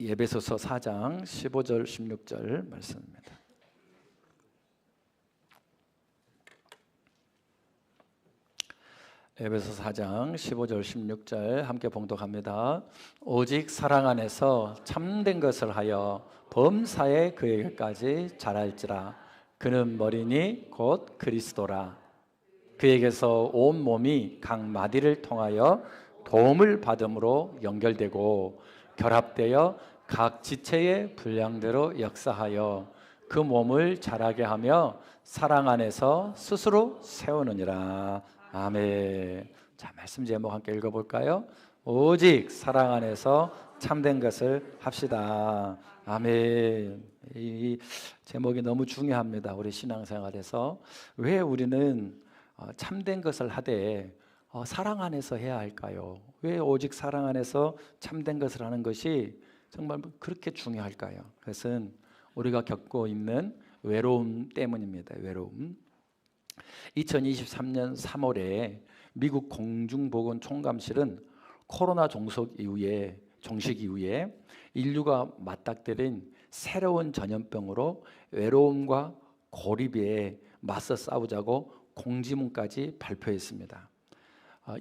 에베소서 4장 15절 16절 말씀입니다. 에베소서 4장 15절 16절 함께 봉독합니다. 오직 사랑 안에서 참된 것을 하여 범사에 그에게까지 자랄지라. 그는 머리니 곧 그리스도라. 그에게서 온 몸이 각 마디를 통하여 도움을 받음으로 연결되고 결합되어 각 지체의 분량대로 역사하여 그 몸을 자라게 하며 사랑 안에서 스스로 세우느니라. 아멘. 자, 말씀 제목 함께 읽어볼까요? 오직 사랑 안에서 참된 것을 합시다. 아멘. 이 제목이 너무 중요합니다. 우리 신앙생활에서. 왜 우리는 참된 것을 하되 사랑 안에서 해야 할까요? 왜 오직 사랑 안에서 참된 것을 하는 것이 정말 그렇게 중요할까요? 그것은 우리가 겪고 있는 외로움 때문입니다. 외로움. 2023년 3월에 미국 공중보건총감실은 코로나 종식 이후에 인류가 맞닥뜨린 새로운 전염병으로 외로움과 고립에 맞서 싸우자고 공지문까지 발표했습니다.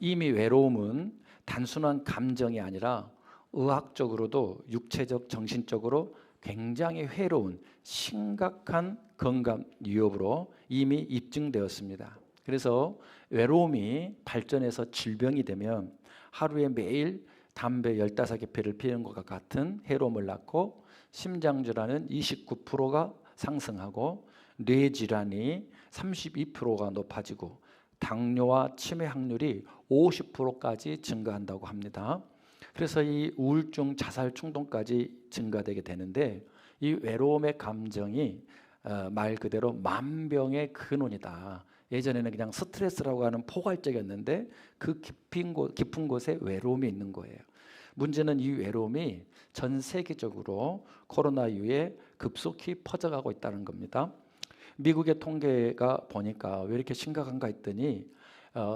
이미 외로움은 단순한 감정이 아니라 의학적으로도 육체적, 정신적으로 굉장히 해로운 심각한 건강 위협으로 이미 입증되었습니다. 그래서 외로움이 발전해서 질병이 되면 하루에 매일 담배 15개 피를 피우는 것과 같은 해로움을 낳고 심장질환은 29%가 상승하고 뇌질환이 32%가 높아지고 당뇨와 치매 확률이 50%까지 증가한다고 합니다. 그래서 이 우울증, 자살 충동까지 증가되게 되는데 이 외로움의 감정이 말 그대로 만병의 근원이다. 예전에는 그냥 스트레스라고 하는 포괄적이었는데 그 깊은 곳에 외로움이 있는 거예요. 문제는 이 외로움이 전 세계적으로 코로나 이후에 급속히 퍼져가고 있다는 겁니다. 미국의 통계가 보니까 왜 이렇게 심각한가 했더니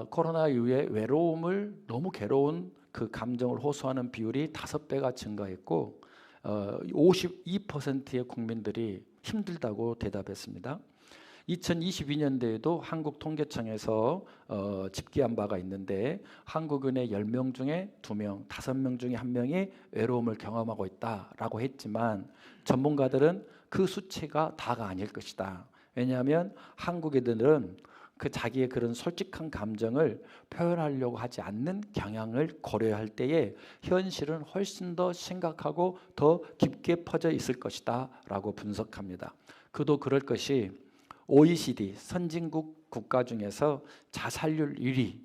코로나 이후에 외로움을 너무 괴로운 그 감정을 호소하는 비율이 5배가 증가했고 52%의 국민들이 힘들다고 대답했습니다. 2022년도에도 한국통계청에서 집계한 바가 있는데 한국인의 10명 중에 2명, 5명 중에 1명이 외로움을 경험하고 있다라고 했지만 전문가들은 그 수치가 다가 아닐 것이다. 왜냐하면 한국인들은 그 자기의 그런 솔직한 감정을 표현하려고 하지 않는 경향을 고려할 때에 현실은 훨씬 더 심각하고 더 깊게 퍼져 있을 것이다 라고 분석합니다. 그도 그럴 것이 OECD 선진국 국가 중에서 자살률 1위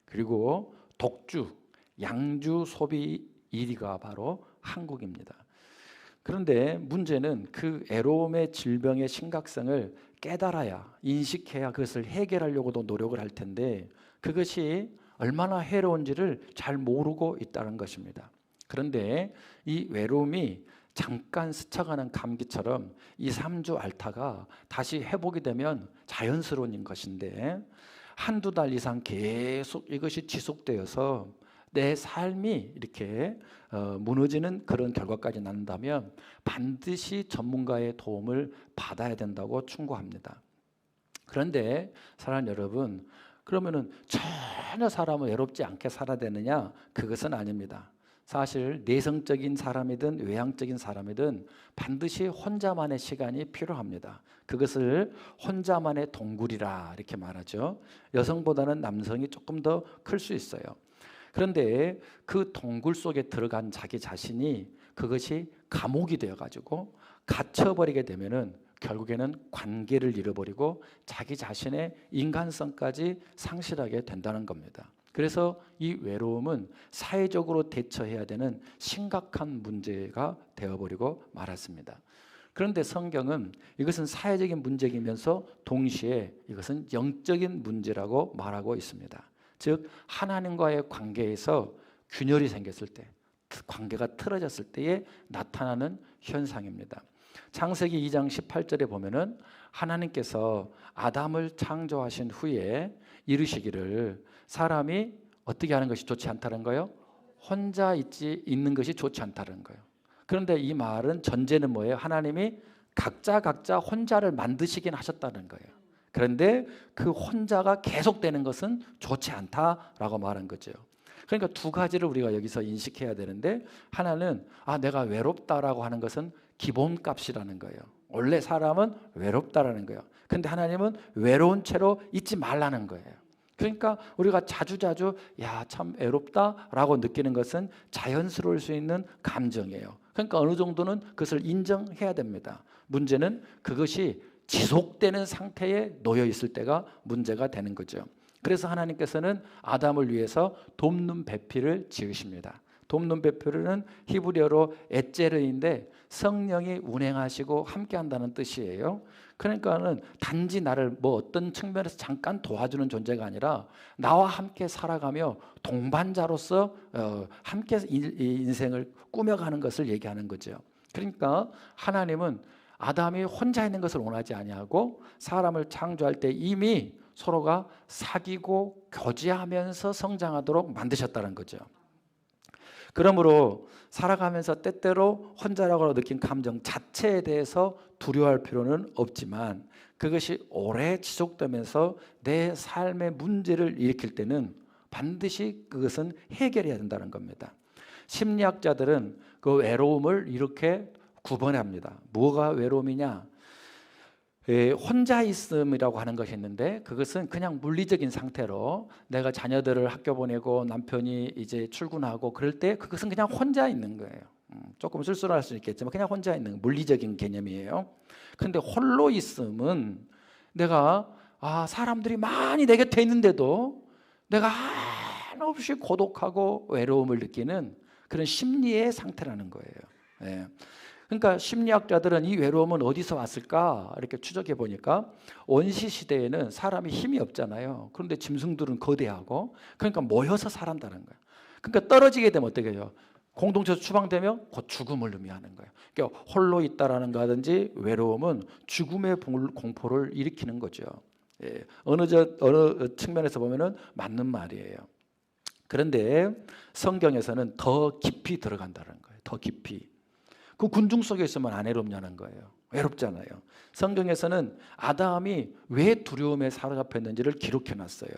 그리고 독주, 양주 소비 1위가 바로 한국입니다. 그런데 문제는 그 외로움의 질병의 심각성을 깨달아야, 인식해야 그것을 해결하려고도 노력을 할 텐데 그것이 얼마나 해로운지를 잘 모르고 있다는 것입니다. 그런데 이 외로움이 잠깐 스쳐가는 감기처럼 2, 3주 앓다가 다시 회복이 되면 자연스러운 것인데 한두 달 이상 계속 이것이 지속되어서 내 삶이 이렇게 무너지는 그런 결과까지 난다면 반드시 전문가의 도움을 받아야 된다고 충고합니다. 그런데 사랑하는 여러분, 그러면은 전혀 사람은 외롭지 않게 살아야 되느냐? 그것은 아닙니다. 사실 내성적인 사람이든 외향적인 사람이든 반드시 혼자만의 시간이 필요합니다. 그것을 혼자만의 동굴이라 이렇게 말하죠. 여성보다는 남성이 조금 더 클 수 있어요. 그런데 그 동굴 속에 들어간 자기 자신이 그것이 감옥이 되어가지고 갇혀버리게 되면은 결국에는 관계를 잃어버리고 자기 자신의 인간성까지 상실하게 된다는 겁니다. 그래서 이 외로움은 사회적으로 대처해야 되는 심각한 문제가 되어버리고 말았습니다. 그런데 성경은 이것은 사회적인 문제이면서 동시에 이것은 영적인 문제라고 말하고 있습니다. 즉 하나님과의 관계에서 균열이 생겼을 때, 관계가 틀어졌을 때에 나타나는 현상입니다. 창세기 2장 18절에 보면은 하나님께서 아담을 창조하신 후에 이르시기를 사람이 어떻게 하는 것이 좋지 않다는 거예요? 혼자 있는 것이 좋지 않다는 거예요. 그런데 이 말은 전제는 뭐예요? 하나님이 각자 혼자를 만드시긴 하셨다는 거예요. 그런데 그 혼자가 계속되는 것은 좋지 않다라고 말한 거죠. 그러니까 두 가지를 우리가 여기서 인식해야 되는데, 하나는 내가 외롭다라고 하는 것은 기본값이라는 거예요. 원래 사람은 외롭다라는 거예요. 근데 하나님은 외로운 채로 있지 말라는 거예요. 그러니까 우리가 자주자주 참 외롭다라고 느끼는 것은 자연스러울 수 있는 감정이에요. 그러니까 어느 정도는 그것을 인정해야 됩니다. 문제는 그것이 지속되는 상태에 놓여 있을 때가 문제가 되는 거죠. 그래서 하나님께서는 아담을 위해서 돕는 배필을 지으십니다. 돕는 배필은 히브리어로 에제르인데 성령이 운행하시고 함께한다는 뜻이에요. 그러니까는 단지 나를 어떤 측면에서 잠깐 도와주는 존재가 아니라 나와 함께 살아가며 동반자로서 함께 인생을 꾸며가는 것을 얘기하는 거죠. 그러니까 하나님은 아담이 혼자 있는 것을 원하지 아니하고 사람을 창조할 때 이미 서로가 사귀고 교제하면서 성장하도록 만드셨다는 거죠. 그러므로 살아가면서 때때로 혼자라고 느낀 감정 자체에 대해서 두려워할 필요는 없지만, 그것이 오래 지속되면서 내 삶의 문제를 일으킬 때는 반드시 그것은 해결해야 된다는 겁니다. 심리학자들은 그 외로움을 이렇게 구분합니다. 뭐가 외로움이냐? 혼자 있음이라고 하는 것이 있는데, 그것은 그냥 물리적인 상태로 내가 자녀들을 학교 보내고 남편이 이제 출근하고 그럴 때 그것은 그냥 혼자 있는 거예요. 조금 쓸쓸할 수 있겠지만 그냥 혼자 있는 물리적인 개념이에요. 그런데 홀로 있음은 내가 사람들이 많이 내 곁에 있는데도 내가 한없이 고독하고 외로움을 느끼는 그런 심리의 상태라는 거예요. 그러니까 심리학자들은 이 외로움은 어디서 왔을까 이렇게 추적해 보니까, 원시 시대에는 사람이 힘이 없잖아요. 그런데 짐승들은 거대하고, 그러니까 모여서 살았다는 거예요. 그러니까 떨어지게 되면 어떻게 해요? 공동체에서 추방되면 곧 죽음을 의미하는 거예요. 그러니까 홀로 있다라는 거든지 외로움은 죽음의 공포를 일으키는 거죠. 어느 측면에서 보면은 맞는 말이에요. 그런데 성경에서는 더 깊이 들어간다는 거예요. 더 깊이. 그 군중 속에 있으면 안 외롭냐는 거예요. 외롭잖아요. 성경에서는 아담이 왜 두려움에 사로잡혔는지를 기록해 놨어요.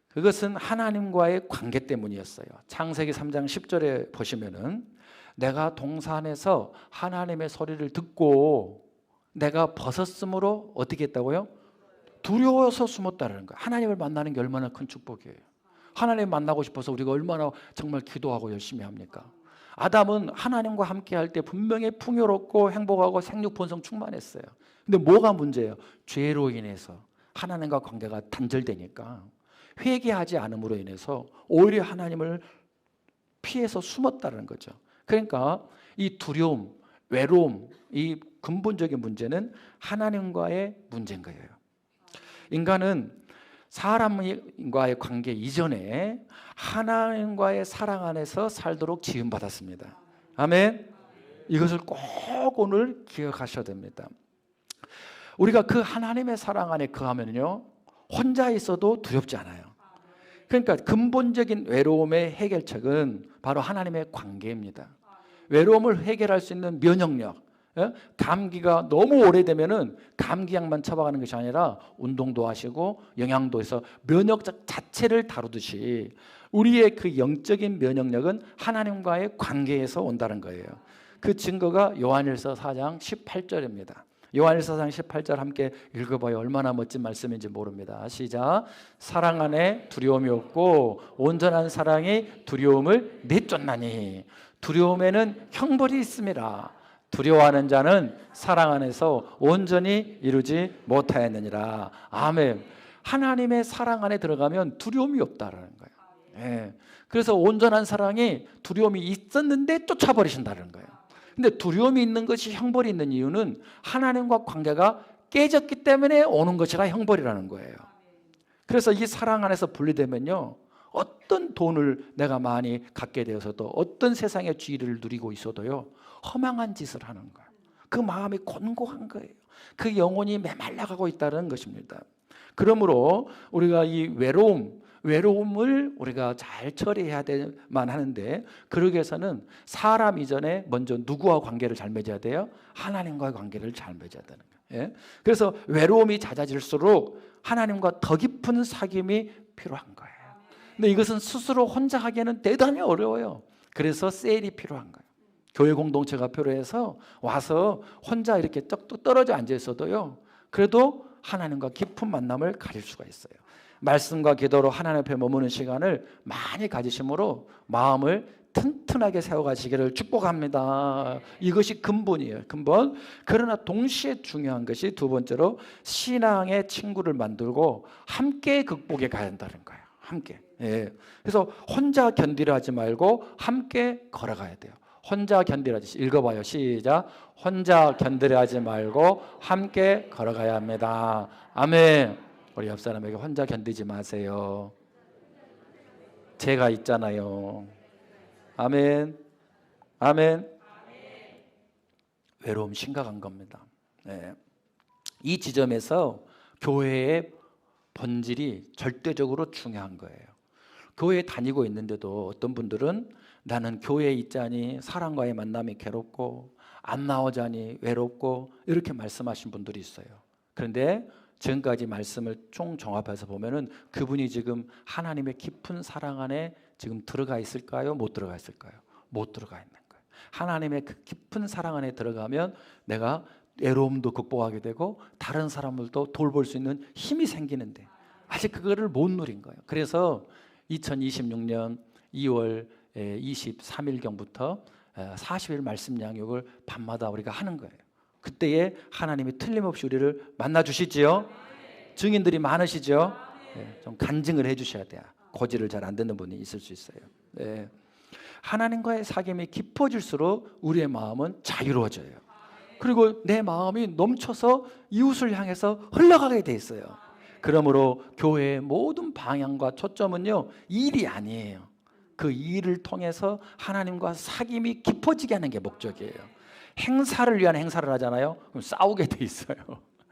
그것은 하나님과의 관계 때문이었어요. 창세기 3장 10절에 보시면은, 내가 동산에서 하나님의 소리를 듣고 내가 벗었으므로 어떻게 했다고요? 두려워서 숨었다는 거예요. 하나님을 만나는 게 얼마나 큰 축복이에요. 하나님 만나고 싶어서 우리가 얼마나 정말 기도하고 열심히 합니까? 아담은 하나님과 함께 할 때 분명히 풍요롭고 행복하고 생육 본성 충만했어요. 근데 뭐가 문제예요? 죄로 인해서 하나님과 관계가 단절되니까 회개하지 않음으로 인해서 오히려 하나님을 피해서 숨었다는 거죠. 그러니까 이 두려움, 외로움, 이 근본적인 문제는 하나님과의 문제인 거예요. 인간은 사람과의 관계 이전에 하나님과의 사랑 안에서 살도록 지음받았습니다. 아멘. 이것을 꼭 오늘 기억하셔야 됩니다. 우리가 그 하나님의 사랑 안에 거하면요, 혼자 있어도 두렵지 않아요. 그러니까 근본적인 외로움의 해결책은 바로 하나님의 관계입니다. 외로움을 해결할 수 있는 면역력, 감기가 너무 오래되면은 감기약만 처방하는 것이 아니라 운동도 하시고 영양도 해서 면역력 자체를 다루듯이 우리의 그 영적인 면역력은 하나님과의 관계에서 온다는 거예요. 그 증거가 요한일서 4장 18절입니다. 요한일서 4장 18절 함께 읽어봐요. 얼마나 멋진 말씀인지 모릅니다. 시작. 사랑 안에 두려움이 없고 온전한 사랑이 두려움을 내쫓나니 두려움에는 형벌이 있습니다. 두려워하는 자는 사랑 안에서 온전히 이루지 못하였느니라. 아멘. 하나님의 사랑 안에 들어가면 두려움이 없다라는 거예요. 그래서 온전한 사랑이 두려움이 있었는데 쫓아버리신다는 거예요. 근데 두려움이 있는 것이 형벌이 있는 이유는 하나님과 관계가 깨졌기 때문에 오는 것이라 형벌이라는 거예요. 그래서 이 사랑 안에서 분리되면요, 어떤 돈을 내가 많이 갖게 되어서도 어떤 세상의 지위를 누리고 있어도요, 허망한 짓을 하는 거예요. 그 마음이 곤고한 거예요. 그 영혼이 메말라가고 있다는 것입니다. 그러므로 우리가 이 외로움, 외로움을 우리가 잘 처리해야 될만 하는데, 그러기 위해서는 사람 이전에 먼저 누구와 관계를 잘 맺어야 돼요? 하나님과의 관계를 잘 맺어야 되는 거예요. 예? 그래서 외로움이 잦아질수록 하나님과 더 깊은 사귐이 필요한 거예요. 근데 이것은 스스로 혼자 하기에는 대단히 어려워요. 그래서 셀이 필요한 거예요. 교회 공동체가 필요해서 와서 혼자 이렇게 쩍 떨어져 앉아 있어도요, 그래도 하나님과 깊은 만남을 가질 수가 있어요. 말씀과 기도로 하나님 앞에 머무는 시간을 많이 가지심으로 마음을 튼튼하게 세워가시기를 축복합니다. 이것이 근본이에요. 근본. 그러나 동시에 중요한 것이 두 번째로 신앙의 친구를 만들고 함께 극복해 가야 한다는 거예요. 함께. 예. 그래서 혼자 견디려 하지 말고 함께 걸어가야 돼요. 혼자 견디려 하지. 읽어봐요. 시작. 혼자 견디려 하지 말고 함께 걸어가야 합니다. 아멘. 우리 옆 사람에게 혼자 견디지 마세요. 제가 있잖아요. 아멘. 아멘. 외로움 심각한 겁니다. 네. 이 지점에서 교회의 본질이 절대적으로 중요한 거예요. 교회에 다니고 있는데도 어떤 분들은 나는 교회에 있자니 사람과의 만남이 괴롭고 안 나오자니 외롭고 이렇게 말씀하신 분들이 있어요. 그런데 지금까지 말씀을 총 종합해서 보면은 그분이 지금 하나님의 깊은 사랑 안에 지금 들어가 있을까요? 못 들어가 있을까요? 못 들어가 있는 거예요. 하나님의 그 깊은 사랑 안에 들어가면 내가 외로움도 극복하게 되고 다른 사람들도 돌볼 수 있는 힘이 생기는데 아직 그거를 못 누린 거예요. 그래서 2026년 2월 23일경부터 40일 말씀 양육을 밤마다 우리가 하는 거예요. 그때에 하나님이 틀림없이 우리를 만나주시지요. 증인들이 많으시죠. 네, 좀 간증을 해주셔야 돼요. 고지를 잘 안 듣는 분이 있을 수 있어요. 네. 하나님과의 사귐이 깊어질수록 우리의 마음은 자유로워져요. 그리고 내 마음이 넘쳐서 이웃을 향해서 흘러가게 돼 있어요. 그러므로 교회의 모든 방향과 초점은요, 일이 아니에요. 그 일을 통해서 하나님과 사귐이 깊어지게 하는 게 목적이에요. 행사를 위한 행사를 하잖아요. 그럼 싸우게 돼 있어요.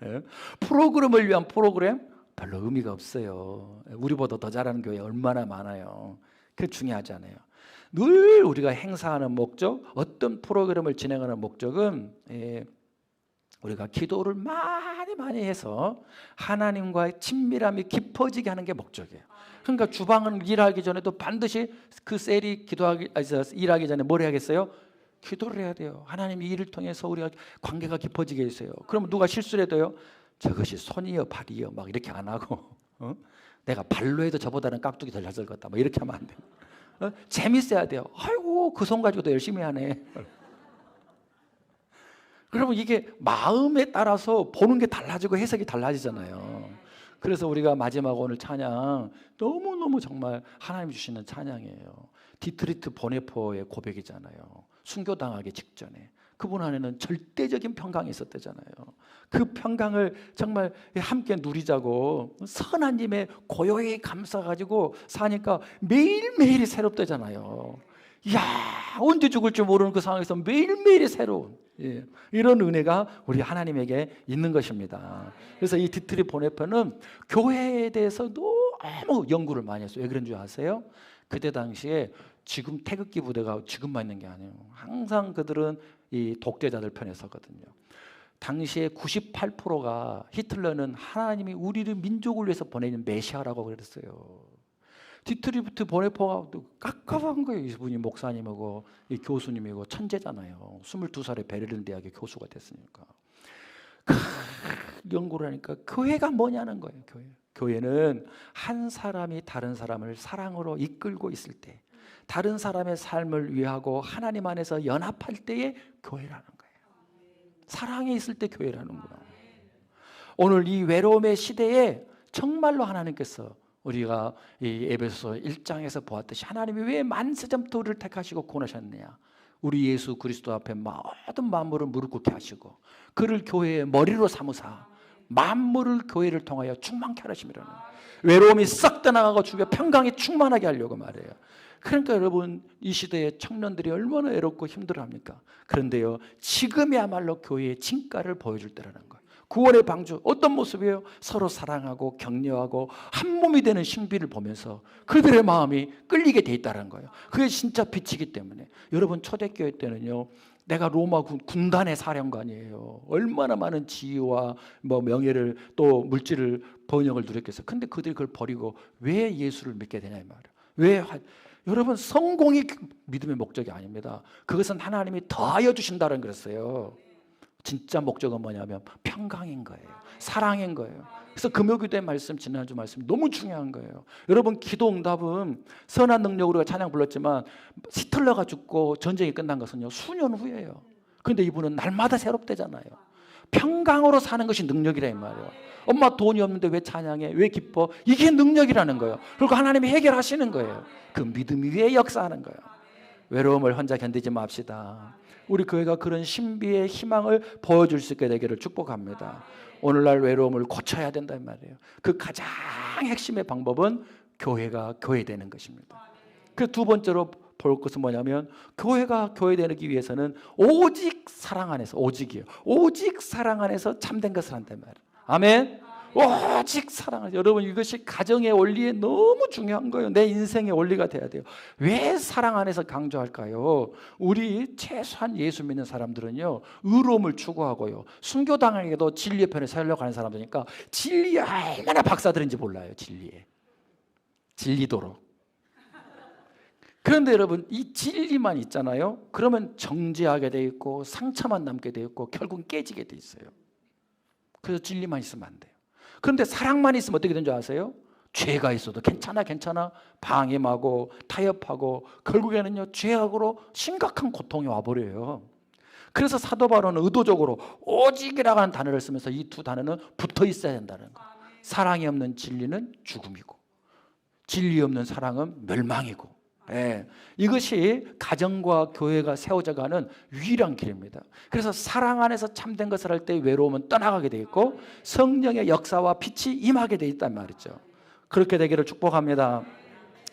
예? 프로그램을 위한 프로그램 별로 의미가 없어요. 우리보다 더 잘하는 교회 얼마나 많아요. 그게 중요하지 않아요. 늘 우리가 행사하는 목적, 어떤 프로그램을 진행하는 목적은 우리가 기도를 많이 해서 하나님과의 친밀함이 깊어지게 하는 게 목적이에요. 그러니까 주방은 일하기 전에도 반드시 그 셀이 일하기 전에 뭘 해야겠어요? 기도를 해야 돼요. 하나님이 일을 통해서 우리가 관계가 깊어지게 해주세요. 그러면 누가 실수를 해도요, 저것이 손이여 발이여 막 이렇게 안 하고 내가 발로 해도 저보다는 깍두기 덜 잘 썰었다 막 이렇게 하면 안 돼요. 재밌어야 돼요. 아이고 그 손 가지고도 열심히 하네. 그러면 이게 마음에 따라서 보는 게 달라지고 해석이 달라지잖아요. 그래서 우리가 마지막 오늘 찬양 너무너무 정말 하나님이 주시는 찬양이에요. 디트리트 보네포의 고백이잖아요. 순교당하기 직전에 그분 안에는 절대적인 평강이 있었대잖아요. 그 평강을 정말 함께 누리자고 선한 힘에 고요히 감싸가지고 사니까 매일매일이 새롭대잖아요. 이야, 언제 죽을지 모르는 그 상황에서 매일매일이 새로운, 예, 이런 은혜가 우리 하나님에게 있는 것입니다. 그래서 이 디트리 보네포는 교회에 대해서 너무 연구를 많이 했어요. 왜 그런 줄 아세요? 그때 당시에 지금 태극기 부대가 지금만 있는 게 아니에요. 항상 그들은 이 독재자들 편에 섰거든요. 당시에 98%가 히틀러는 하나님이 우리를 민족을 위해서 보내는 메시아라고 그랬어요. 디트리트 보네포가 깝깝한 거예요. 이분이 목사님이고 이 교수님이고 천재잖아요. 22살에 베를린 대학의 교수가 됐으니까. 연구를 하니까 교회가 뭐냐는 거예요. 교회는 한 사람이 다른 사람을 사랑으로 이끌고 있을 때, 다른 사람의 삶을 위하고 하나님 안에서 연합할 때에 교회라는 거예요. 사랑이 있을 때 교회라는구나. 오늘 이 외로움의 시대에 정말로 하나님께서 우리가 이 에베소서 1장에서 보았듯이 하나님이 왜 만세전부터 우리를 택하시고 구원하셨느냐. 우리 예수 그리스도 앞에 모든 만물을 무릎 꿇게 하시고 그를 교회의 머리로 삼으사 만물을 교회를 통하여 충만케 하심이라는, 외로움이 싹 떠나가고 주변 평강이 충만하게 하려고 말해요. 그러니까 여러분, 이 시대의 청년들이 얼마나 외롭고 힘들어합니까? 그런데요, 지금이야말로 교회의 진가를 보여줄 때라는 거예요. 구원의 방주 어떤 모습이에요? 서로 사랑하고 격려하고 한 몸이 되는 신비를 보면서 그들의 마음이 끌리게 돼 있다는 거예요. 그게 진짜 빛이기 때문에. 여러분 초대교회 때는요, 내가 로마 군단의 사령관이에요. 얼마나 많은 지위와 명예를 또 물질을 번영을 누렸겠어요. 근데 그들이 그걸 버리고 왜 예수를 믿게 되냐 이 말이에요. 여러분 성공이 믿음의 목적이 아닙니다. 그것은 하나님이 더하여 주신다는 그랬어요. 진짜 목적은 뭐냐면 평강인 거예요. 사랑인 거예요. 그래서 금요기도의 말씀, 지난주 말씀 너무 중요한 거예요. 여러분 기도 응답은 선한 능력으로 찬양 불렀지만 히틀러가 죽고 전쟁이 끝난 것은요 수년 후예요. 그런데 이분은 날마다 새롭대잖아요. 평강으로 사는 것이 능력이라 이 말이에요. 엄마 돈이 없는데 왜 찬양해? 왜 기뻐? 이게 능력이라는 거예요. 그리고 하나님이 해결하시는 거예요. 그 믿음 위에 역사하는 거예요. 외로움을 혼자 견디지 맙시다. 우리 교회가 그런 신비의 희망을 보여줄 수 있게 되기를 축복합니다. 오늘날 외로움을 고쳐야 된다 이 말이에요. 그 가장 핵심의 방법은 교회가 교회되는 것입니다. 그 두 번째로 볼 것은 뭐냐면 교회가 교회되기 위해서는 오직 사랑 안에서, 오직이요, 오직 사랑 안에서 참된 것을 한다 이 말이에요. 아멘. 오직 사랑하죠. 여러분 이것이 가정의 원리에 너무 중요한 거예요. 내 인생의 원리가 돼야 돼요. 왜 사랑 안에서 강조할까요? 우리 최소한 예수 믿는 사람들은요 의로움을 추구하고요 순교당에게도 진리의 편에 서려고 하는 사람들이니까 진리에 얼마나 박사들인지 몰라요. 진리도록. 그런데 여러분 이 진리만 있잖아요. 그러면 정죄하게 돼 있고 상처만 남게 돼 있고 결국은 깨지게 돼 있어요. 그래서 진리만 있으면 안 돼요. 그런데 사랑만 있으면 어떻게 되는 줄 아세요? 죄가 있어도 괜찮아 방임하고 타협하고 결국에는요 죄악으로 심각한 고통이 와버려요. 그래서 사도 바울은 의도적으로 오직이라고 하는 단어를 쓰면서 이 두 단어는 붙어 있어야 된다는 거예요. 사랑이 없는 진리는 죽음이고 진리 없는 사랑은 멸망이고, 이것이 가정과 교회가 세워져가는 유일한 길입니다. 그래서 사랑 안에서 참된 것을 할 때 외로움은 떠나가게 돼 있고 성령의 역사와 빛이 임하게 돼 있단 말이죠. 그렇게 되기를 축복합니다.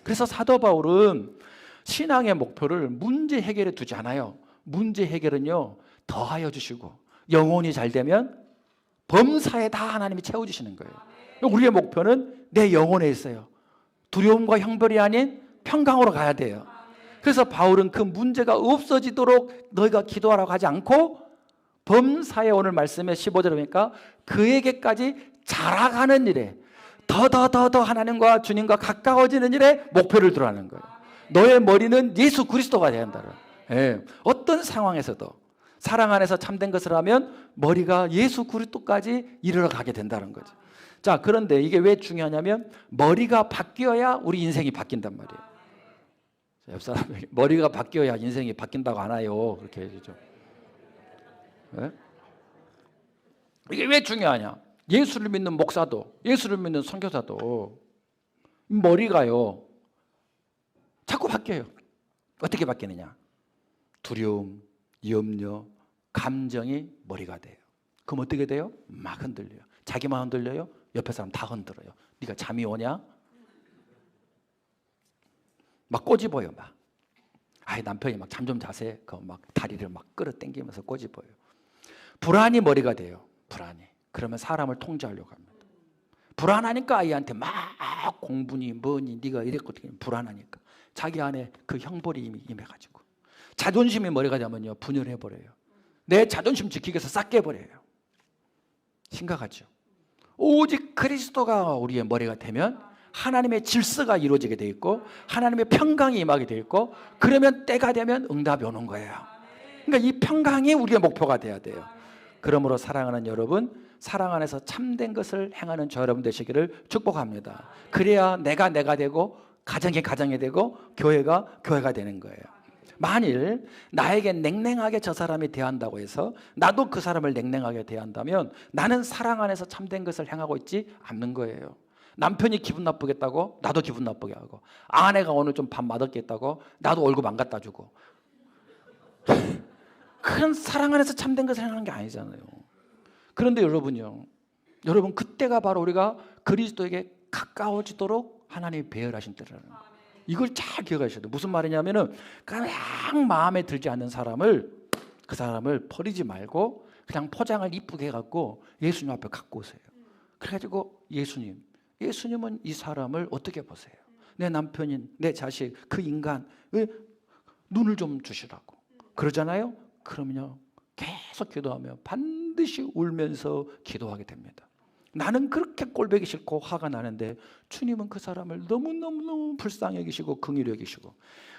그래서 사도 바울은 신앙의 목표를 문제 해결에 두지 않아요. 문제 해결은요 더하여 주시고 영혼이 잘 되면 범사에 다 하나님이 채워주시는 거예요. 우리의 목표는 내 영혼에 있어요. 두려움과 형벌이 아닌 평강으로 가야 돼요. 그래서 바울은 그 문제가 없어지도록 너희가 기도하라고 하지 않고 범사에 오늘 말씀에 15절에 보니까 그에게까지 자라가는 일에 더 하나님과 주님과 가까워지는 일에 목표를 두라는 거예요. 너의 머리는 예수 그리스도가 돼야 한다는 거예요. 어떤 상황에서도 사랑 안에서 참된 것을 하면 머리가 예수 그리스도까지 이르러 가게 된다는 거죠. 자, 그런데 이게 왜 중요하냐면 머리가 바뀌어야 우리 인생이 바뀐단 말이에요. 옆 사람에게 머리가 바뀌어야 인생이 바뀐다고 하나요? 그렇게 해주죠. 네? 이게 왜 중요하냐? 예수를 믿는 목사도, 예수를 믿는 선교사도 머리가요 자꾸 바뀌어요. 어떻게 바뀌느냐? 두려움, 염려, 감정이 머리가 돼요. 그럼 어떻게 돼요? 막 흔들려요. 자기만 흔들려요? 옆에 사람 다 흔들어요. 네가 잠이 오냐? 막 꼬집어요. 막. 남편이 막 잠 좀 자세. 막 다리를 막 끌어당기면서 꼬집어요. 불안이 머리가 돼요. 불안이. 그러면 사람을 통제하려고 합니다. 불안하니까 아이한테 막 공부니 뭐니 네가 이랬고 불안하니까 자기 안에 그 형벌이 이미 임해가지고 자존심이 머리가 되면요 분열해버려요. 내 자존심 지키기 위해서 싹 깨버려요. 심각하죠. 오직 그리스도가 우리의 머리가 되면 하나님의 질서가 이루어지게 돼 있고 하나님의 평강이 임하게 돼 있고 그러면 때가 되면 응답이 오는 거예요. 그러니까 이 평강이 우리의 목표가 돼야 돼요. 그러므로 사랑하는 여러분, 사랑 안에서 참된 것을 행하는 저 여러분 되시기를 축복합니다. 그래야 내가 되고 가정이 되고 교회가 되는 거예요. 만일 나에게 냉랭하게 저 사람이 대한다고 해서 나도 그 사람을 냉랭하게 대한다면 나는 사랑 안에서 참된 것을 행하고 있지 않는 거예요. 남편이 기분 나쁘겠다고 나도 기분 나쁘게 하고 아내가 오늘 좀 밥 맛없게 했다고 나도 얼굴 안 갖다 주고 그런 사랑 안에서 참된 것을 행하는 게 아니잖아요. 그런데 여러분 그때가 바로 우리가 그리스도에게 가까워지도록 하나님이 배열하신 때라는 거예요. 이걸 잘 기억하셔야 돼요. 무슨 말이냐면은 그냥 마음에 들지 않는 사람을 그 사람을 버리지 말고 그냥 포장을 이쁘게 해갖고 예수님 앞에 갖고 오세요. 그래가지고 예수님은 이 사람을 어떻게 보세요? 내 남편인, 내 자식, 그 인간 왜 눈을 좀 주시라고 그러잖아요. 그러면요 계속 기도하면 반드시 울면서 기도하게 됩니다. 나는 그렇게 꼴보기 싫고 화가 나는데 주님은 그 사람을 너무너무 불쌍히 여기시고 긍휼히 여기시고,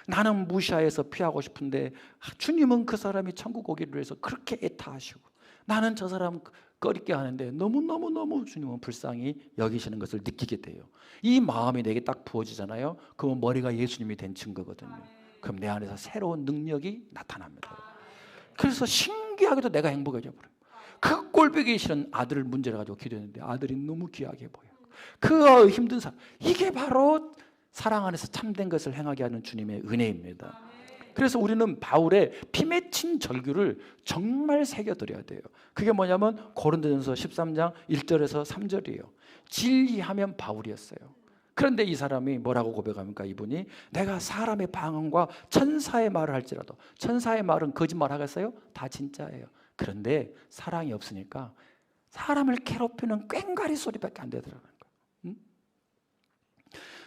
나는 무시해서 피하고 싶은데 주님은 그 사람이 천국 오기를 위해서 그렇게 애타하시고, 나는 저 사람 꺼리게 하는데 너무너무 주님은 불쌍히 여기시는 것을 느끼게 돼요. 이 마음이 내게 딱 부어지잖아요. 그러면 머리가 예수님이 된 증거거든요. 그럼 내 안에서 새로운 능력이 나타납니다. 그래서 신기하게도 내가 행복해져 버려요. 그 꼴보기 싫은 아들을 문제를 가지고 기도했는데 아들이 너무 귀하게 보여요. 그 힘든 사람, 이게 바로 사랑 안에서 참된 것을 행하게 하는 주님의 은혜입니다. 그래서 우리는 바울의 피 맺힌 절규를 정말 새겨드려야 돼요. 그게 뭐냐면 고린도전서 13장 1절에서 3절이에요. 진리하면 바울이었어요. 그런데 이 사람이 뭐라고 고백합니까? 이분이 내가 사람의 방언과 천사의 말을 할지라도, 천사의 말은 거짓말 하겠어요? 다 진짜예요. 그런데 사랑이 없으니까 사람을 괴롭히는 꽹과리 소리밖에 안 되더라고요.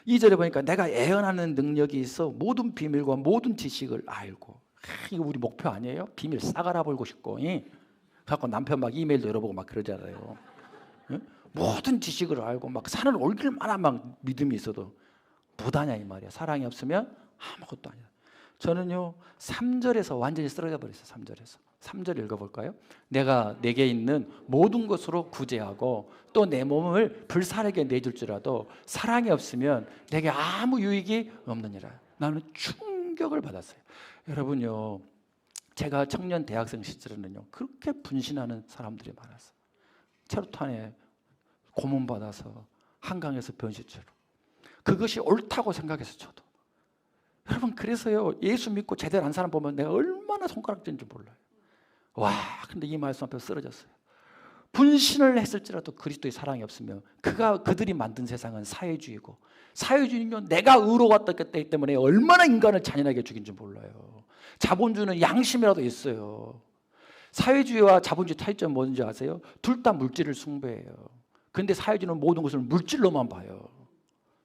2절에 보니까 내가 애언하는 능력이 있어 모든 비밀과 모든 지식을 알고. 이거 우리 목표 아니에요? 비밀 싹 알아보고 싶고, 그래서 남편 막 이메일도 열어보고 막 그러잖아요. 모든 지식을 알고 막 산을 옮길 만한 막 믿음이 있어도 못하냐 이 말이야. 사랑이 없으면 아무것도 아니야. 저는요 3절에서 완전히 쓰러져 버렸어요. 3절 읽어볼까요? 내가 내게 있는 모든 것으로 구제하고 또 내 몸을 불사르게 내줄지라도 사랑이 없으면 내게 아무 유익이 없느니라. 나는 충격을 받았어요. 여러분요, 제가 청년 대학생 시절에는요 그렇게 분신하는 사람들이 많았어요. 체류탄에 고문받아서 한강에서 변시체로, 그것이 옳다고 생각해서 저도. 여러분, 그래서요 예수 믿고 제대로 한 사람 보면 내가 얼마나 손가락질인지 몰라요. 와, 근데 이 말씀 앞에 쓰러졌어요. 분신을 했을지라도 그리스도의 사랑이 없으면 그들이 만든 세상은 사회주의고, 사회주의는요 내가 의로웠기 때문에 얼마나 인간을 잔인하게 죽인지 몰라요. 자본주의는 양심이라도 있어요. 사회주의와 자본주의 차이점은 뭔지 아세요? 둘 다 물질을 숭배해요. 그런데 사회주의는 모든 것을 물질로만 봐요.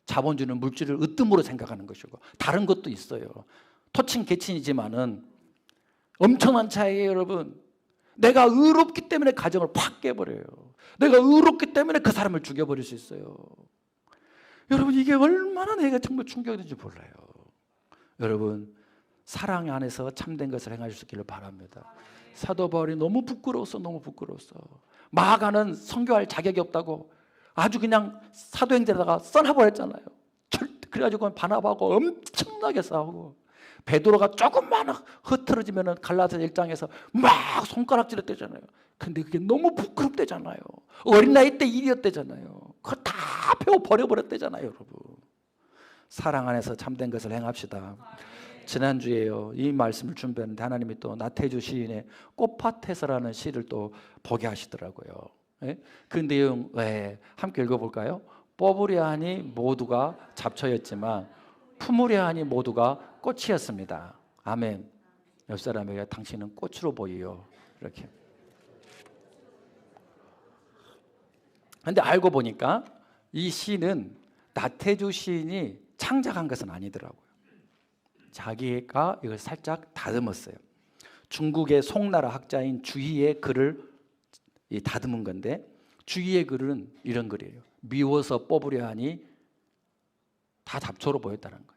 자본주의는 물질을 으뜸으로 생각하는 것이고, 다른 것도 있어요. 토친 계친이지만은 엄청난 차이예요. 여러분, 내가 의롭기 때문에 가정을 확 깨버려요. 내가 의롭기 때문에 그 사람을 죽여버릴 수 있어요. 여러분, 이게 얼마나 내가 정말 충격이 되는지 몰라요. 여러분, 사랑 안에서 참된 것을 행하실 수 있기를 바랍니다. 사도 바울이 너무 부끄러웠어. 마가는 선교할 자격이 없다고 아주 그냥 사도행전에다가 써놔버렸잖아요. 그래가지고 바나바하고 엄청나게 싸우고, 베드로가 조금만 흐트러지면 갈라디아 1장에서 막 손가락질을 떼잖아요. 근데 그게 너무 부끄럽대잖아요. 어린 나이 때 일이었대잖아요. 그거 다 배워 버려버렸대잖아요. 여러분, 사랑 안에서 참된 것을 행합시다. 지난주에요 이 말씀을 준비했는데 하나님이 또 나태주 시인의 꽃밭에서라는 시를 또 보게 하시더라고요. 그 내용 함께 읽어볼까요? 뽑으려 하니 모두가 잡초였지만 품으려 하니 모두가 꽃이었습니다. 아멘. 옆 사람에게 당신은 꽃으로 보이요. 이렇게. 근데 알고 보니까 이 시는 나태주 시인이 창작한 것은 아니더라고요. 자기가 이걸 살짝 다듬었어요. 중국의 송나라 학자인 주희의 글을 다듬은 건데, 주희의 글은 이런 글이에요. 미워서 뽑으려 하니 다 잡초로 보였다는 거예요.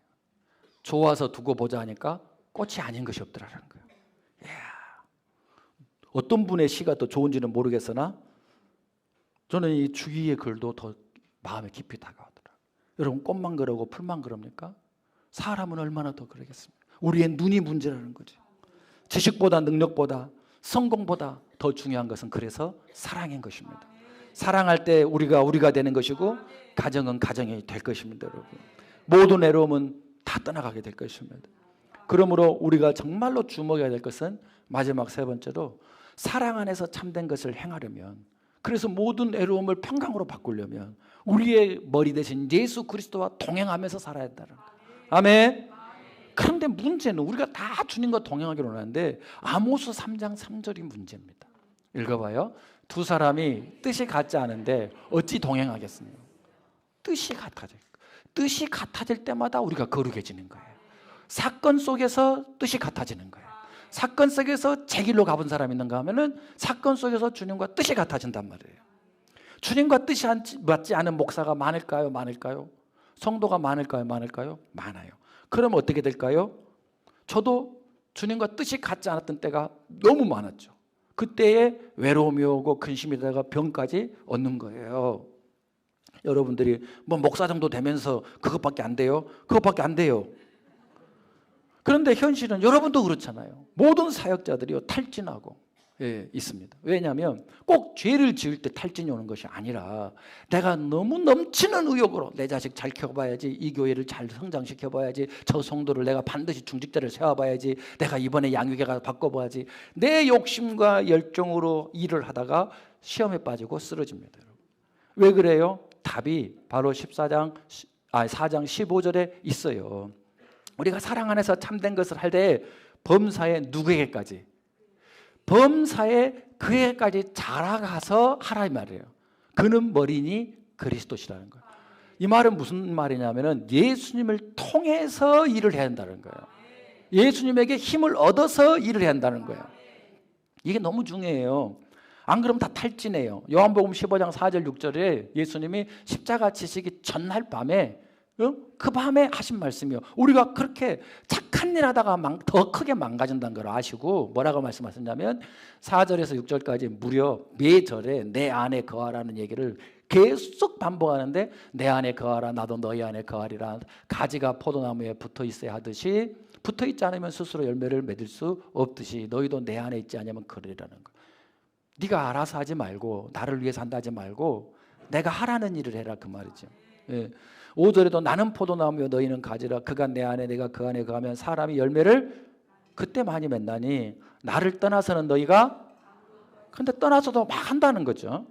좋아서 두고 보자 하니까 꽃이 아닌 것이 없더라는 거예요. 어떤 분의 시가 더 좋은지는 모르겠으나 저는 이 주희의 글도 더 마음에 깊이 다가오더라고요. 여러분, 꽃만 그러고 풀만 그럽니까? 사람은 얼마나 더 그러겠습니까? 우리의 눈이 문제라는 거죠. 지식보다 능력보다 성공보다 더 중요한 것은 그래서 사랑인 것입니다. 사랑할 때 우리가 되는 것이고, 가정은 가정이 될 것입니다. 여러분, 모든 애로움은 다 떠나가게 될 것입니다. 그러므로 우리가 정말로 주목해야 될 것은 마지막 세 번째로 사랑 안에서 참된 것을 행하려면, 그래서 모든 애로움을 평강으로 바꾸려면 우리의 머리 대신 예수 그리스도와 동행하면서 살아야 한다는 거예요. 아멘. 그런데 문제는 우리가 다 주님과 동행하기로 하는데 아모스 3장 3절이 문제입니다. 읽어봐요. 두 사람이 뜻이 같지 않은데 어찌 동행하겠습니까? 뜻이 같아져요. 뜻이 같아질 때마다 우리가 거룩해지는 거예요. 사건 속에서 뜻이 같아지는 거예요. 사건 속에서 제 길로 가본 사람이 있는가 하면은 사건 속에서 주님과 뜻이 같아진단 말이에요. 주님과 뜻이 맞지 않은 목사가 많을까요? 많을까요? 성도가 많을까요? 많을까요? 많아요. 그럼 어떻게 될까요? 저도 주님과 뜻이 같지 않았던 때가 너무 많았죠. 그때에 외로움이 오고 근심이 되다가 병까지 얻는 거예요. 여러분들이 뭐 목사 정도 되면서 그것밖에 안 돼요? 그것밖에 안 돼요. 그런데 현실은 여러분도 그렇잖아요. 모든 사역자들이요 탈진하고 있습니다. 왜냐하면 꼭 죄를 지을 때 탈진이 오는 것이 아니라 내가 너무 넘치는 의욕으로 내 자식 잘 키워봐야지, 이 교회를 잘 성장시켜봐야지, 저 성도를 내가 반드시 중직자를 세워봐야지, 내가 이번에 양육에 가서 바꿔봐야지, 내 욕심과 열정으로 일을 하다가 시험에 빠지고 쓰러집니다. 왜 그래요? 답이 바로 4장 15절에 있어요. 우리가 사랑 안에서 참된 것을 할 때 범사에 누구에게까지? 범사에 그에게까지 자라가서 하라 이 말이에요. 그는 머리니 그리스도시라는 거예요. 이 말은 무슨 말이냐면은 예수님을 통해서 일을 해야 한다는 거예요. 예수님에게 힘을 얻어서 일을 해야 한다는 거예요. 이게 너무 중요해요. 안 그러면 다 탈진해요. 요한복음 15장 4절 6절에 예수님이 십자가 지시기 전날 밤에 그 밤에 하신 말씀이요. 우리가 그렇게 착한 일 하다가 더 크게 망가진다는 걸 아시고 뭐라고 말씀하셨냐면 4절에서 6절까지 무려 매절에 내 안에 거하라는 얘기를 계속 반복하는데, 내 안에 거하라 나도 너희 안에 거하리라. 가지가 포도나무에 붙어 있어야 하듯이 붙어 있지 않으면 스스로 열매를 맺을 수 없듯이 너희도 내 안에 있지 않으면 그러리라는 거예요. 네가 알아서 하지 말고 나를 위해서 한다 하지 말고 내가 하라는 일을 해라 그 말이죠. 5절에도 나는 포도나무요 너희는 가지라. 그가 내 안에 내가 그 안에 거하면 사람이 열매를 그때 많이 맺나니 나를 떠나서는 너희가, 근데 떠나서도 막 한다는 거죠.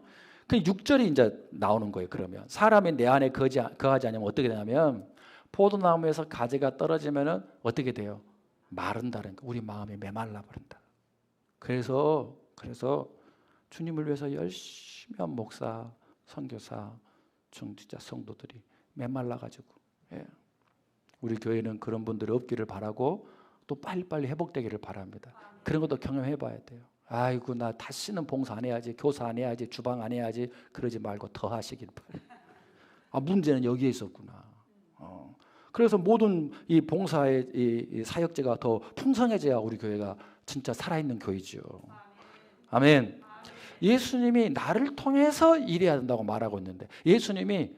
그 6절이 이제 나오는 거예요. 그러면 사람이 내 안에 거하지 않으면 어떻게 되냐면 포도나무에서 가지가 떨어지면은 어떻게 돼요? 마른다는 거. 우리 마음이 메말라 버린다. 그래서 주님을 위해서 열심히 한 목사, 선교사, 중직자 성도들이 메말라가지고 우리 교회는 그런 분들이 없기를 바라고 또 빨리빨리 회복되기를 바랍니다. 그런 것도 경험해봐야 돼요. 아이고 나 다시는 봉사 안 해야지, 교사 안 해야지, 주방 안 해야지 그러지 말고 더 하시길 바래요. 문제는 여기에 있었구나. 그래서 모든 이 봉사의 이 사역제가 더 풍성해져야 우리 교회가 진짜 살아있는 교회죠. 아멘. 예수님이 나를 통해서 일해야 한다고 말하고 있는데 예수님이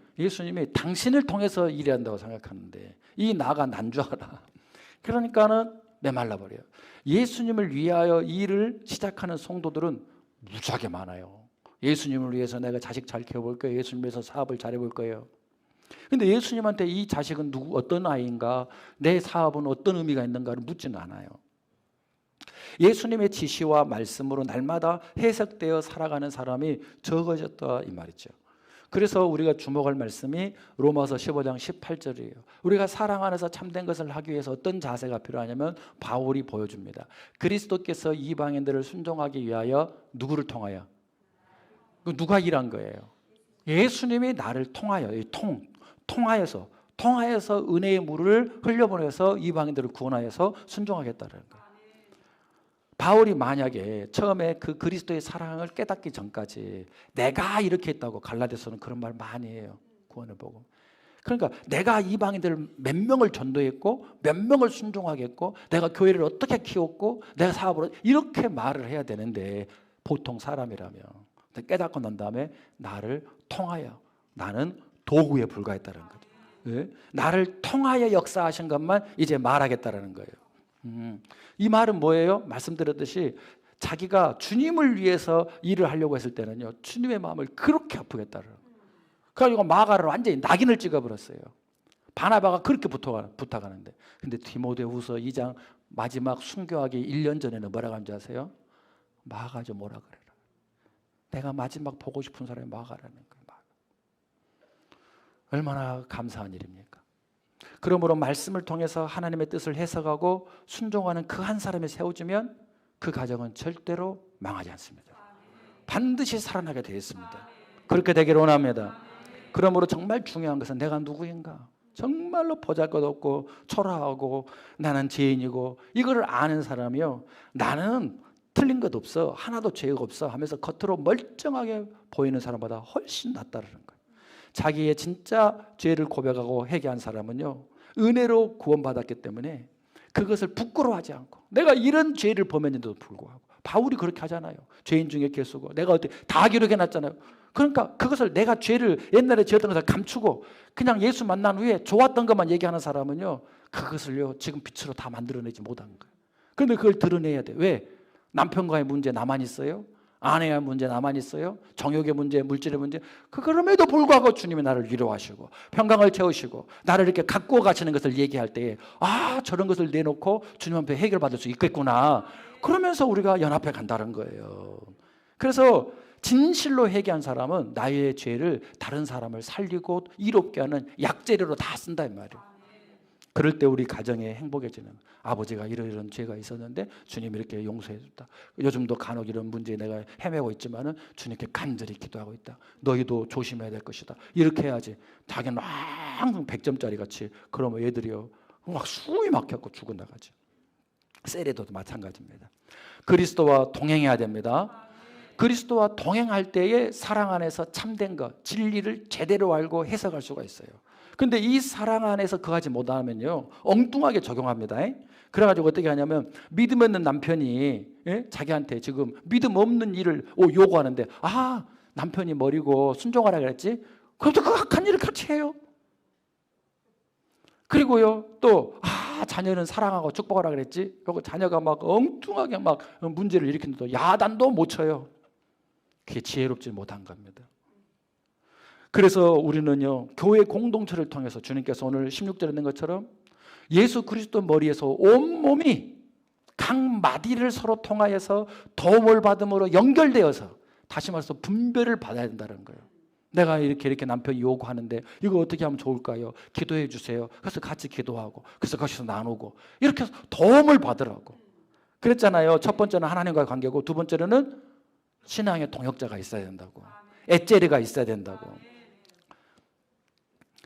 당신을 통해서 일해야 한다고 생각하는데 이 나가 난 줄 알아. 그러니까는 메말라 버려요. 예수님을 위하여 일을 시작하는 성도들은 무지하게 많아요. 예수님을 위해서 내가 자식 잘 키워볼 거예요. 예수님 위해서 사업을 잘해볼 거예요. 근데 예수님한테 이 자식은 어떤 아이인가, 내 사업은 어떤 의미가 있는가를 묻지는 않아요. 예수님의 지시와 말씀으로 날마다 해석되어 살아가는 사람이 적어졌다 이 말이죠. 그래서 우리가 주목할 말씀이 로마서 15장 18절이에요. 우리가 사랑 안에서 참된 것을 하기 위해서 어떤 자세가 필요하냐면 바울이 보여줍니다. 그리스도께서 이방인들을 순종하기 위하여 누구를 통하여? 누가 일한 거예요? 예수님이 나를 통하여, 통하여서 은혜의 물을 흘려보내서 이방인들을 구원하여서 순종하겠다는 거예요. 바울이 만약에 처음에 그 그리스도의 사랑을 깨닫기 전까지 내가 이렇게 했다고, 갈라디아서는 그런 말 많이 해요. 구원을 보고. 그러니까 내가 이방인들을 몇 명을 전도했고 몇 명을 순종하게 했고 내가 교회를 어떻게 키웠고 내가 사업을 이렇게 말을 해야 되는데 보통 사람이라면 깨닫고 난 다음에 나를 통하여, 나는 도구에 불과했다는 거죠. 네? 나를 통하여 역사하신 것만 이제 말하겠다는 거예요. 이 말은 뭐예요? 말씀드렸듯이 자기가 주님을 위해서 일을 하려고 했을 때는요 주님의 마음을 그렇게 아프겠다는 거예요. 그래가지고 마가를 완전히 낙인을 찍어버렸어요. 바나바가 그렇게 부탁하는데, 근데 디모데후서 2장 마지막 순교하기 1년 전에는 뭐라고 하는지 아세요? 마가 좀 오라 그래라. 내가 마지막 보고 싶은 사람이 마가라는 거예요. 마가. 얼마나 감사한 일입니까? 그러므로 말씀을 통해서 하나님의 뜻을 해석하고 순종하는 그 한 사람이 세워지면 그 가정은 절대로 망하지 않습니다. 반드시 살아나게 되어 있습니다. 그렇게 되기를 원합니다. 그러므로 정말 중요한 것은 내가 누구인가, 정말로 보잘것없고 초라하고 나는 죄인이고 이거를 아는 사람이요, 나는 틀린 것 없어, 하나도 죄가 없어 하면서 겉으로 멀쩡하게 보이는 사람보다 훨씬 낫다는 거예요. 자기의 진짜 죄를 고백하고 회개한 사람은요, 은혜로 구원받았기 때문에 그것을 부끄러워하지 않고, 내가 이런 죄를 범했는데도 불구하고, 바울이 그렇게 하잖아요. 죄인 중에 괴수고 내가 어떻게 다 기록해놨잖아요. 그러니까 그것을, 내가 죄를 옛날에 지었던 것을 감추고 그냥 예수 만난 후에 좋았던 것만 얘기하는 사람은요, 그것을요 지금 빛으로 다 만들어내지 못한 거예요. 그런데 그걸 드러내야 돼. 왜? 남편과의 문제 나만 있어요? 아내의 문제 나만 있어요? 정욕의 문제, 물질의 문제. 그럼에도 불구하고 주님이 나를 위로하시고 평강을 채우시고 나를 이렇게 갖고 가시는 것을 얘기할 때에, 아, 저런 것을 내놓고 주님 앞에 해결받을 수 있겠구나, 그러면서 우리가 연합해 간다는 거예요. 그래서 진실로 회개한 사람은 나의 죄를 다른 사람을 살리고 이롭게 하는 약재료로 다 쓴다 이 말이에요. 그럴 때 우리 가정에 행복해지는, 아버지가 이런 죄가 있었는데 주님이 이렇게 용서해 줬다. 요즘도 간혹 이런 문제에 내가 헤매고 있지만은 주님께 간절히 기도하고 있다. 너희도 조심해야 될 것이다. 이렇게 해야지. 자기는 항상 100점짜리 같이, 그러면 애들이요 막 숨이 막혀서 죽어나가지. 세례도도 마찬가지입니다. 그리스도와 동행해야 됩니다. 그리스도와 동행할 때에 사랑 안에서 참된 것, 진리를 제대로 알고 해석할 수가 있어요. 근데 이 사랑 안에서 그하지 못하면요 엉뚱하게 적용합니다. 그래가지고 어떻게 하냐면, 믿음 없는 남편이 자기한테 지금 믿음 없는 일을 요구하는데, 아, 남편이 머리고 순종하라 그랬지? 그것도 그 악한 일을 같이 해요. 그리고요 또, 아, 자녀는 사랑하고 축복하라 그랬지? 그리고 자녀가 막 엉뚱하게 막 문제를 일으키는데 야단도 못 쳐요. 그게 지혜롭지 못한 겁니다. 그래서 우리는요 교회 공동체를 통해서 주님께서 오늘 16절에 있는 것처럼 예수 그리스도 머리에서 온몸이 각 마디를 서로 통하여서 도움을 받음으로 연결되어서, 다시 말해서 분별을 받아야 된다는 거예요. 내가 이렇게 남편이 요구하는데 이거 어떻게 하면 좋을까요? 기도해 주세요. 그래서 같이 기도하고, 그래서 거기서 나누고, 이렇게 해서 도움을 받으라고 그랬잖아요. 첫 번째는 하나님과의 관계고, 두 번째는 신앙의 동역자가 있어야 된다고, 엣제리가 있어야 된다고.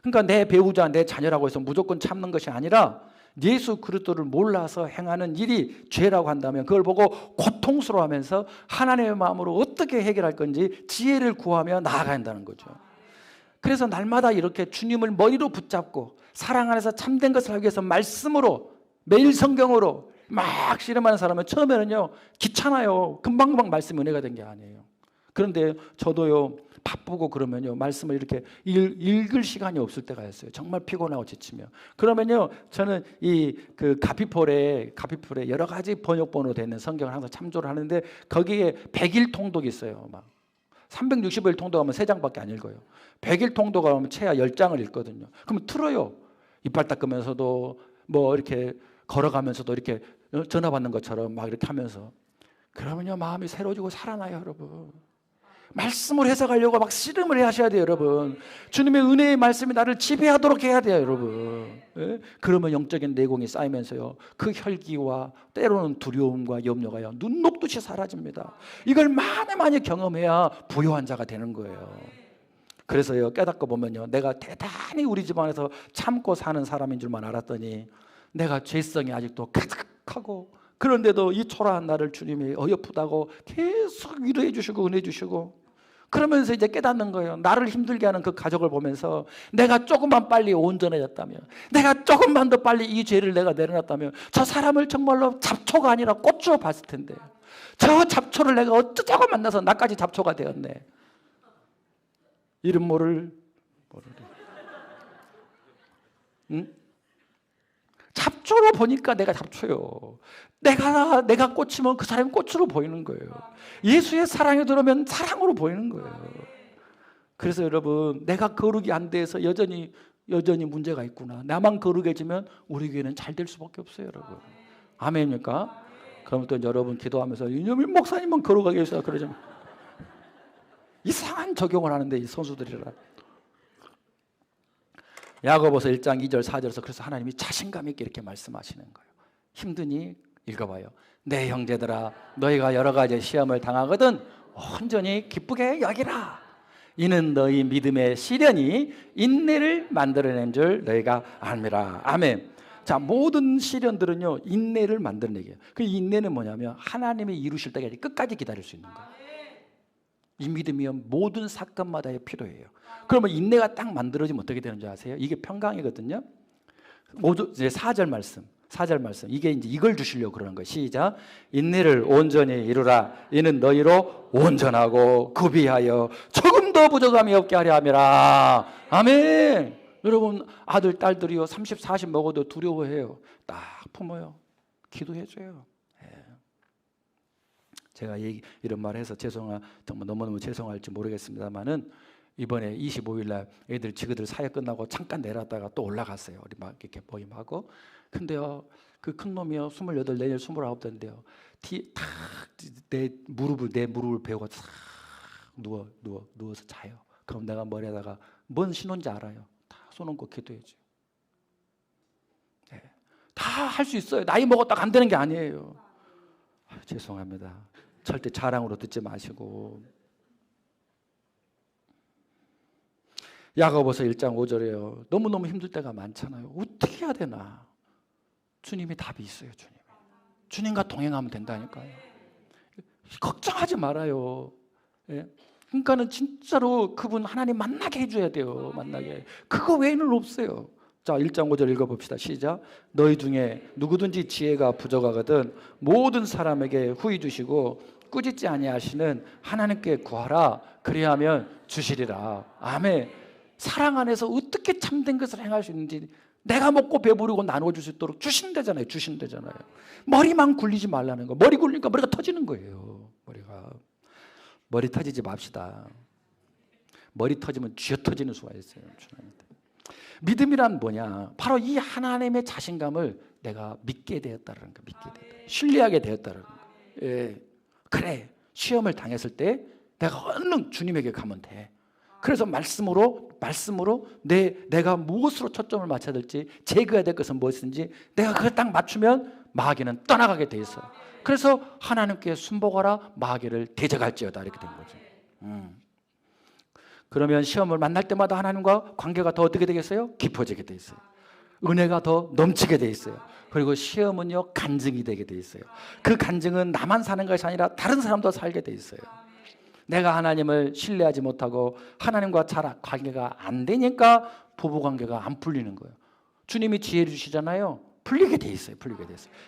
그러니까 내 배우자, 내 자녀라고 해서 무조건 참는 것이 아니라, 예수 그리스도를 몰라서 행하는 일이 죄라고 한다면 그걸 보고 고통스러워하면서 하나님의 마음으로 어떻게 해결할 건지 지혜를 구하며 나아가야 한다는 거죠. 그래서 날마다 이렇게 주님을 머리로 붙잡고 사랑 안에서 참된 것을 하기 위해서 말씀으로, 매일 성경으로 막 씨름하는 사람은 처음에는요 귀찮아요. 금방금방 말씀이 은혜가 된 게 아니에요. 그런데 저도요 바쁘고 그러면요 말씀을 이렇게 읽을 시간이 없을 때가 있어요. 정말 피곤하고 지치며. 그러면요 저는 이 그 가피폴에 여러 가지 번역본으로 되는 성경을 항상 참조를 하는데, 거기에 100일 통독이 있어요. 막 365일 통독하면 3장밖에 안 읽어요. 100일 통독하면 최하 10장을 읽거든요. 그러면 틀어요. 이빨 닦으면서도 뭐 이렇게 걸어가면서도 이렇게 전화 받는 것처럼 막 이렇게 하면서, 그러면요 마음이 새로워지고 살아나요, 여러분. 말씀을 해석하려고 막 씨름을 하셔야 돼요, 여러분. 주님의 은혜의 말씀이 나를 지배하도록 해야 돼요, 여러분. 예? 그러면 영적인 내공이 쌓이면서요 그 혈기와 때로는 두려움과 염려가요 눈 녹듯이 사라집니다. 이걸 많이 경험해야 부요한 자가 되는 거예요. 그래서요 깨닫고 보면요 내가 대단히 우리 집안에서 참고 사는 사람인 줄만 알았더니, 내가 죄성이 아직도 가득하고, 그런데도 이 초라한 나를 주님이 어여쁘다고 계속 위로해 주시고 은혜 주시고, 그러면서 이제 깨닫는 거예요. 나를 힘들게 하는 그 가족을 보면서 내가 조금만 빨리 온전해졌다면, 내가 조금만 더 빨리 이 죄를 내가 내려놨다면 저 사람을 정말로 잡초가 아니라 꽃으로 봤을 텐데, 저 잡초를 내가 어쩌자고 만나서 나까지 잡초가 되었네. 이름 모르래. 응? 잡초로 보니까 내가 잡초요. 내가 꽃이면 그 사람이 꽃으로 보이는 거예요. 예수의 사랑에 들어오면 사랑으로 보이는 거예요. 그래서 여러분, 내가 거룩이 안 돼서 여전히 문제가 있구나. 나만 거룩해지면 우리 교회는 잘 될 수밖에 없어요, 여러분. 아멘입니까? 그럼 또 여러분 기도하면서 이념일 목사님만 거룩하게 해주세요. 그러자면 이상한 적용을 하는데 이 선수들이라. 야고보서 1장 2절 4절에서 그래서 하나님이 자신감 있게 이렇게 말씀하시는 거예요. 힘드니 읽어봐요. 내 형제들아, 너희가 여러 가지 시험을 당하거든 온전히 기쁘게 여기라. 이는 너희 믿음의 시련이 인내를 만들어낸 줄 너희가 알미라. 아멘. 자, 모든 시련들은요 인내를 만들어내게요. 그 인내는 뭐냐면 하나님이 이루실 때까지 끝까지 기다릴 수 있는 거예요. 이 믿음이요 모든 사건마다 필요해요. 그러면 인내가 딱 만들어지면 어떻게 되는지 아세요? 이게 평강이거든요. 모두 이제 4절 말씀 이게 이제 이걸 주시려고 그러는 거예요. 시작. 인내를 온전히 이루라. 이는 너희로 온전하고 구비하여 조금 더 부족함이 없게 하려 함이라. 아멘. 여러분 아들 딸들이요 30, 40 먹어도 두려워해요. 딱 품어요. 기도해줘요. 제가 이런 말 해서 정말 너무너무 죄송할지 모르겠습니다만은 이번에 25일 날 애들 지그들 사역 끝나고 잠깐 내려갔다가 또 올라갔어요. 우리 막 이렇게 모임하고. 근데요 그 큰 놈이요 28 내년 29 된대요. 내 무릎을 베고 탁 누워서 자요. 그럼 내가 머리에다가 뭔 신호인지 알아요. 다 손 얹고 기도해줘요. 네. 다 할 수 있어요. 나이 먹었다가 안 되는 게 아니에요. 죄송합니다. 절대 자랑으로 듣지 마시고. 야고보서 1장 5절에요. 너무너무 힘들 때가 많잖아요. 어떻게 해야 되나? 주님이 답이 있어요. 주님과 동행하면 된다니까요. 걱정하지 말아요. 예? 그러니까는 진짜로 그분 하나님 만나게 해줘야 돼요. 만나게. 그거 외에는 없어요. 자, 1장 5절 읽어봅시다. 시작. 너희 중에 누구든지 지혜가 부족하거든 모든 사람에게 후히 주시고 꾸짖지 아니하시는 하나님께 구하라. 그리하면 주시리라. 아멘. 사랑 안에서 어떻게 참된 것을 행할 수 있는지 내가 먹고 배부르고 나눠줄 수 있도록 주신다잖아요. 머리만 굴리지 말라는 거. 머리 굴리니까 머리가 터지는 거예요. 머리 터지지 맙시다. 머리 터지면 쥐어 터지는 수가 있어요. 믿음이란 뭐냐? 바로 이 하나님의 자신감을 내가 믿게 되었다는 거, 신뢰하게 되었다는 거. 예. 그래, 시험을 당했을 때 내가 얼른 주님에게 가면 돼. 그래서 말씀으로 내가 무엇으로 초점을 맞춰야 될지, 제거해야 될 것은 무엇인지 내가 그걸 딱 맞추면 마귀는 떠나가게 돼 있어. 그래서 하나님께 순복하라, 마귀를 대적할지어다 이렇게 된 거죠. 그러면 시험을 만날 때마다 하나님과 관계가 더 어떻게 되겠어요? 깊어지게 돼 있어요. 은혜가 더 넘치게 돼 있어요. 그리고 시험은요 간증이 되게 돼 있어요. 그 간증은 나만 사는 것이 아니라 다른 사람도 살게 돼 있어요. 내가 하나님을 신뢰하지 못하고 하나님과 잘 관계가 안 되니까 부부관계가 안 풀리는 거예요. 주님이 지혜를 주시잖아요. 풀리게 돼 있어요.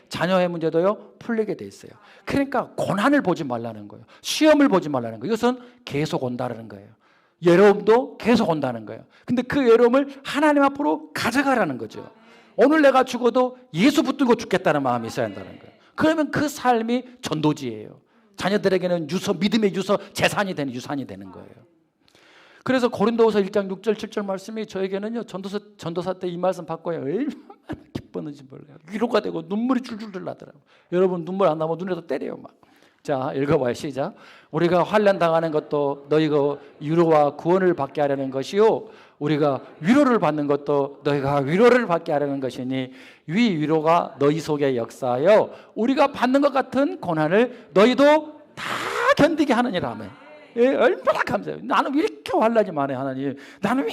자녀의 문제도요 풀리게 돼 있어요. 그러니까 고난을 보지 말라는 거예요. 시험을 보지 말라는 거예요. 이것은 계속 온다는 거예요. 외로움도 계속 온다는 거예요. 근데 그 외로움을 하나님 앞으로 가져가라는 거죠. 오늘 내가 죽어도 예수 붙들고 죽겠다는 마음이 있어야 한다는 거예요. 그러면 그 삶이 전도지예요. 자녀들에게는 믿음의 유산이 되는 거예요. 그래서 고린도후서 1장 6절 7절 말씀이 저에게는요 전도사 때 이 말씀 받고요 얼마나 기뻤는지 몰라요. 위로가 되고 눈물이 줄줄 나더라고요. 여러분 눈물 안 나면 눈에도 때려요 막. 자, 읽어봐요. 시작. 우리가 환난 당하는 것도 너희가 위로와 구원을 받게 하려는 것이요 우리가 위로를 받는 것도 너희가 위로를 받게 하려는 것이니 위로가 너희 속에 역사하여 우리가 받는 것 같은 고난을 너희도 다 견디게 하느니라. 아멘. 예, 얼마나 감사해요. 나는 왜 이렇게 환난이 많아요, 하나님. 나는 왜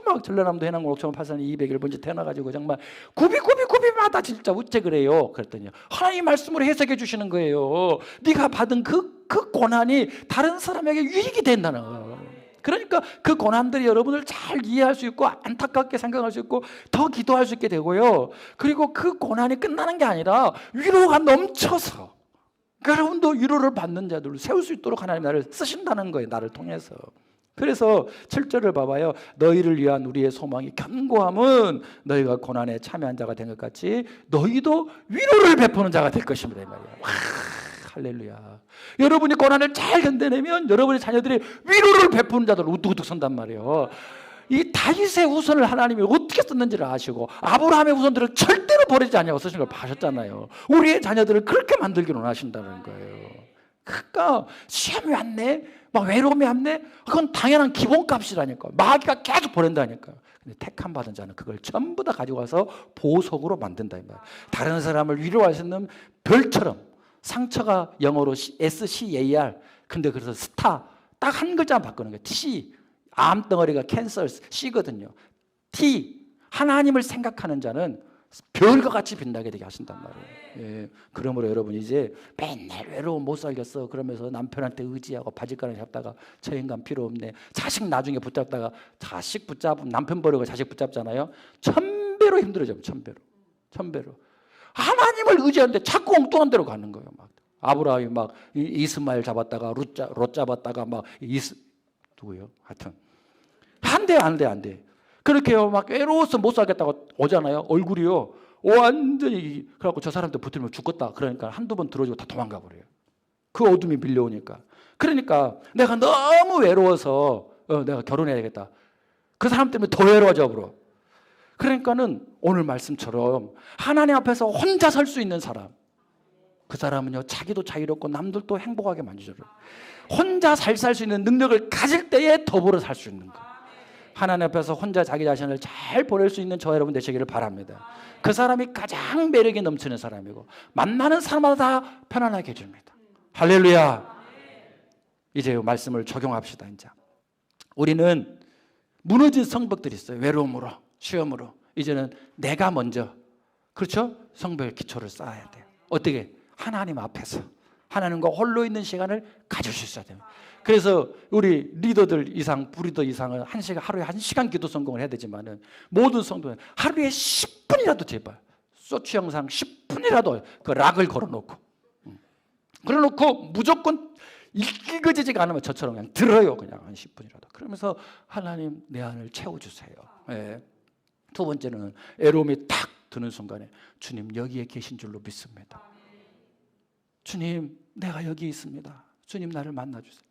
막 전라남도 해남군 옥천 8산 201번지 태어나가지고 정말 굽이마다 진짜 어째 그래요. 그랬더니 하나님 말씀으로 해석해 주시는 거예요. 네가 받은 그 고난이 다른 사람에게 유익이 된다는 거예요. 그러니까 그 고난들이 여러분을 잘 이해할 수 있고 안타깝게 생각할 수 있고 더 기도할 수 있게 되고요. 그리고 그 고난이 끝나는 게 아니라 위로가 넘쳐서 여러분도 위로를 받는 자들을 세울 수 있도록 하나님 나를 쓰신다는 거예요. 나를 통해서. 그래서 7절을 봐봐요. 너희를 위한 우리의 소망이 견고함은 너희가 고난에 참여한 자가 된 것 같이 너희도 위로를 베푸는 자가 될 것입니다. 이 말이에요. 와, 할렐루야. 여러분이 고난을 잘 견뎌내면 여러분의 자녀들이 위로를 베푸는 자들로 우뚝우뚝 선단 말이에요. 이 다윗의 후손을 하나님이 어떻게 썼는지를 아시고 아브라함의 후손들을 절대로 버리지 않냐고 쓰신 걸 봐셨잖아요. 우리의 자녀들을 그렇게 만들기 원하신다는 거예요. 그러니까 시험이 왔네, 막 외로움이 왔네, 그건 당연한 기본값이라니까. 마귀가 계속 보낸다니까. 근데 택함 받은 자는 그걸 전부 다 가지고 와서 보석으로 만든다 이 말이에요. 다른 사람을 위로할 수 있는 별처럼 상처가 영어로 SCAR. 근데 그래서 스타 딱 한 글자만 바꾸는 거예요. T. 암덩어리가 캔서 C거든요. T. 하나님을 생각하는 자는 별과 같이 빛나게 되게 하신단 말이에요. 예. 그러므로 여러분 이제 맨날 외로워 못 살겠어 그러면서 남편한테 의지하고 바짓가랑 잡다가 저 인간 필요 없네. 자식 나중에 붙잡다가 자식 붙잡으면 남편 버리고 자식 붙잡잖아요. 1000배로 힘들어져요. 1000배로. 하나님을 의지하는데 자꾸 엉뚱한 데로 가는 거예요. 막 아브라함이 막 이스마엘 잡았다가 롯 잡았다가 막 누구요? 하여튼 안 돼. 그렇게요. 막 외로워서 못 살겠다고 오잖아요. 얼굴이요. 완전히 그래갖고 저 사람한테 붙으면 죽겠다. 그러니까 한두 번 들어주고 다 도망가 버려요. 그 어둠이 밀려오니까. 그러니까 내가 너무 외로워서 내가 결혼해야 되겠다. 그 사람 때문에 더 외로워져 버려. 그러니까는 오늘 말씀처럼 하나님 앞에서 혼자 설 수 있는 사람. 그 사람은요. 자기도 자유롭고 남들도 행복하게 만들어줘요. 혼자 살 수 있는 능력을 가질 때에 더불어 살 수 있는 거예요. 하나님 앞에서 혼자 자기 자신을 잘 보낼 수 있는 저 여러분 되시기를 바랍니다. 그 사람이 가장 매력이 넘치는 사람이고 만나는 사람마다 다 편안하게 해줍니다. 할렐루야. 이제 말씀을 적용합시다. 이제 우리는 무너진 성벽들이 있어요. 외로움으로, 시험으로. 이제는 내가 먼저, 그렇죠? 성벽의 기초를 쌓아야 돼요. 어떻게? 하나님 앞에서 하나님과 홀로 있는 시간을 가질 수 있어야 돼요. 그래서 우리 리더들 이상, 부리더 이상은 하루에 1시간 기도 성공을 해야 되지만은 모든 성도는 하루에 10분이라도 제발 소치 영상 10분이라도 그 락을 걸어놓고 무조건 읽어지지가 않으면 저처럼 그냥 들어요. 그냥 한 10분이라도. 그러면서 하나님 내 안을 채워주세요. 예. 두 번째는 애로움이 탁 드는 순간에 주님 여기에 계신 줄로 믿습니다. 주님 내가 여기 있습니다. 주님 나를 만나주세요.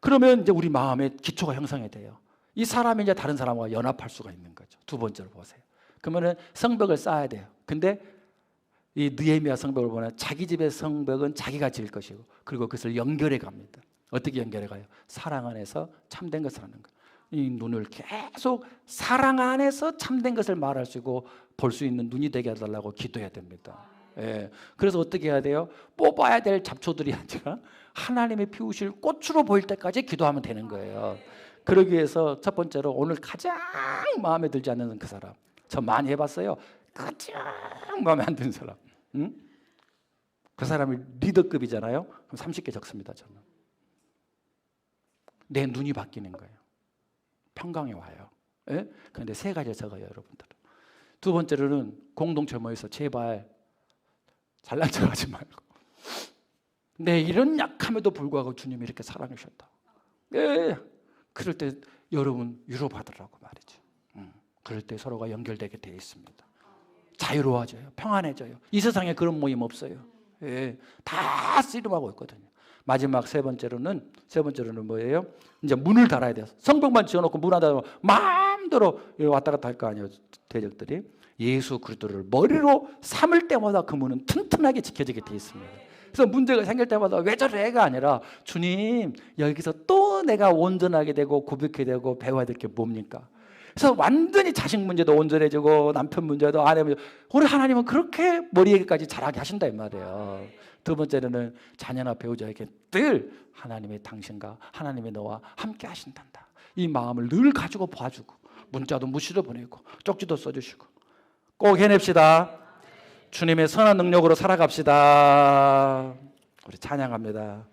그러면 이제 우리 마음의 기초가 형성이 돼요. 이 사람이 이제 다른 사람과 연합할 수가 있는 거죠. 두 번째로 보세요. 그러면은 성벽을 쌓아야 돼요. 근데 이 느헤미야 성벽을 보면 자기 집의 성벽은 자기가 지을 것이고 그리고 그것을 연결해 갑니다. 어떻게 연결해 가요? 사랑 안에서 참된 것을 하는 거예요. 이 눈을 계속 사랑 안에서 참된 것을 말할 수 있고 볼 수 있는 눈이 되게 해달라고 기도해야 됩니다. 예. 그래서 어떻게 해야 돼요? 뽑아야 될 잡초들이 아니라 하나님이 피우실 꽃으로 보일 때까지 기도하면 되는 거예요. 그러기 위해서 첫 번째로 오늘 가장 마음에 들지 않는 그 사람. 저 많이 해봤어요. 가장 마음에 안 드는 사람. 응? 그 사람이 리더급이잖아요. 그럼 30개 적습니다. 저는. 내 눈이 바뀌는 거예요. 평강에 와요. 예? 그런데 3가지 적어요. 여러분들. 두 번째로는 공동체 모여서 제발 잘난 척하지 말고 내 이런 약함에도 불구하고 주님이 이렇게 사랑해 주셨다. 예. 그럴 때 여러분 위로받으라고 말이죠. 그럴 때 서로가 연결되게 되어 있습니다. 자유로워져요. 평안해져요. 이 세상에 그런 모임 없어요. 예. 다 씨름하고 있거든요. 마지막 세 번째로는 뭐예요? 이제 문을 달아야 돼요. 성벽만 지어놓고 문 안 닫으면 마음대로 왔다 갔다 할 거 아니에요. 대적들이. 예수 그리스도를 머리로 삼을 때마다 그 문은 튼튼하게 지켜지게 되어 있습니다. 그래서 문제가 생길 때마다 왜 저래가 아니라 주님 여기서 또 내가 온전하게 되고 고백하게 되고 배워야 될 게 뭡니까? 그래서 완전히 자식 문제도 온전해지고 남편 문제도 아내 문제 우리 하나님은 그렇게 머리에까지 자라게 하신다 이 말이에요. 두 번째는 자녀나 배우자에게 늘 하나님의 당신과 하나님의 너와 함께 하신단다. 이 마음을 늘 가지고 봐주고 문자도 무시로 보내고 쪽지도 써주시고 꼭 해냅시다. 주님의 선한 능력으로 살아갑시다. 우리 찬양합니다.